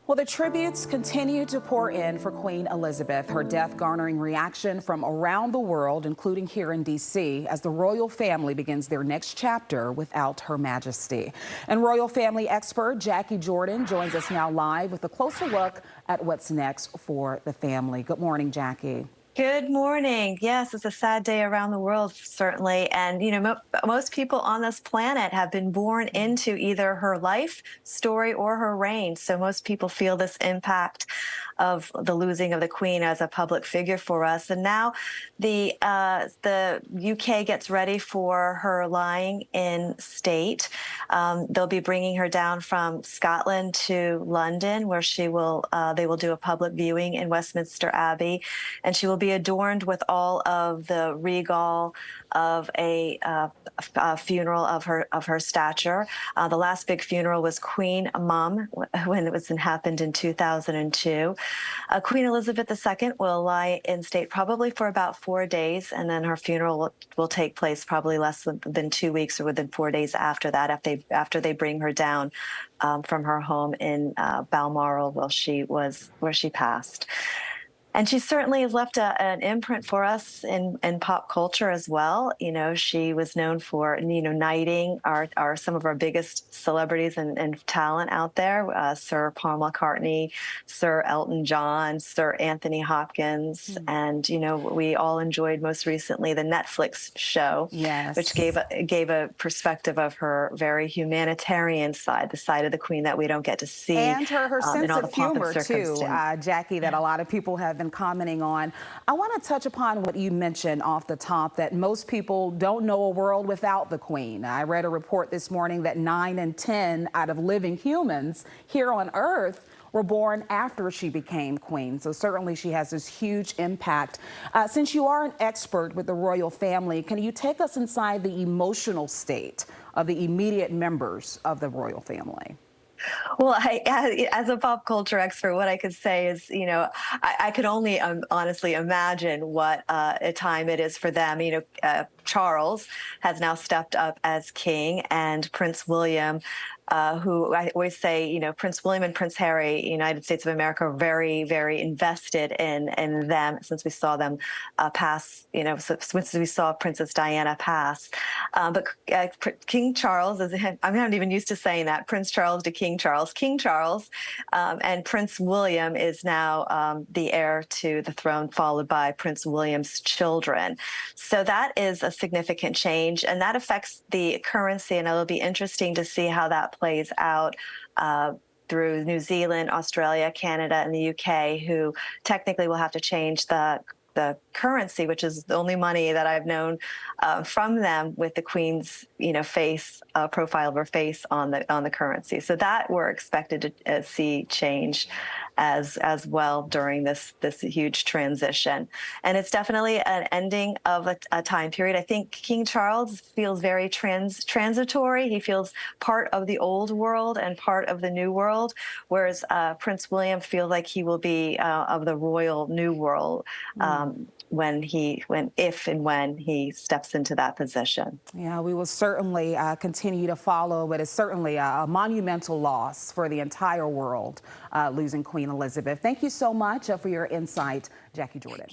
Well, the tributes continue to pour in for Queen Elizabeth, her death garnering reaction from around the world, including here in D.C., as the royal family begins their next chapter without Her Majesty. And royal family expert Jacquie Jordan joins us now live with a closer look at what's next for the family. Good morning, Jacquie. Good morning. Yes, it's a sad day around the world, certainly. And, most people on this planet have been born into either her life story or her reign. So most people feel this impact of the losing of the Queen as a public figure for us. And now the UK gets ready for her lying in state. They'll be bringing her down from Scotland to London, where they will do a public viewing in Westminster Abbey, and she will be adorned with all of the regal of a funeral of her stature. The last big funeral was Queen Mum when it happened in 2002. Queen Elizabeth II will lie in state probably for about 4 days, and then her funeral will take place probably less than 2 weeks or within 4 days after that, after they bring her down from her home in Balmoral, where she passed. And she certainly has left an imprint for us in pop culture as well. She was known for, knighting some of our biggest celebrities and talent out there. Sir Paul McCartney, Sir Elton John, Sir Anthony Hopkins. And, we all enjoyed most recently the Netflix show, Yes, which gave a perspective of her very humanitarian side, the side of the Queen that we don't get to see. and her In sense all of the pomp and humor, too, circumstance. Jacquie, that a lot of people have been commenting on. I want to touch upon what you mentioned off the top, that most people don't know a world without the Queen. I read a report this morning that 9 in 10 out of living humans here on Earth were born after she became queen. So certainly she has this huge impact. Since you are an expert with the royal family, can you take us inside the emotional state of the immediate members of the royal family? Well, as a pop culture expert, what I could say is, I could only honestly imagine what a time it is for them. Charles has now stepped up as king, and Prince William, who I always say, Prince William and Prince Harry, United States of America, are very, very invested in them since we saw them pass, since we saw Princess Diana pass. But King Charles, I'm not even used to saying that, Prince Charles to King Charles. King Charles and Prince William is now the heir to the throne, followed by Prince William's children. So that is a significant change, and that affects the currency, and it'll be interesting to see how that plays out through New Zealand, Australia, Canada, and the UK, who technically will have to change the currency, which is the only money that I've known from them, with the Queen's face, profile of her face on the currency. So that we're expected to see change as well during this huge transition. And it's definitely an ending of a time period. I think King Charles feels very transitory. He feels part of the old world and part of the new world, whereas Prince William feels like he will be of the royal new world if and when he steps into that position. Yeah, we will certainly continue to follow, but it's certainly a monumental loss for the entire world, losing Queen Elizabeth. Thank you so much for your insight, Jacquie Jordan.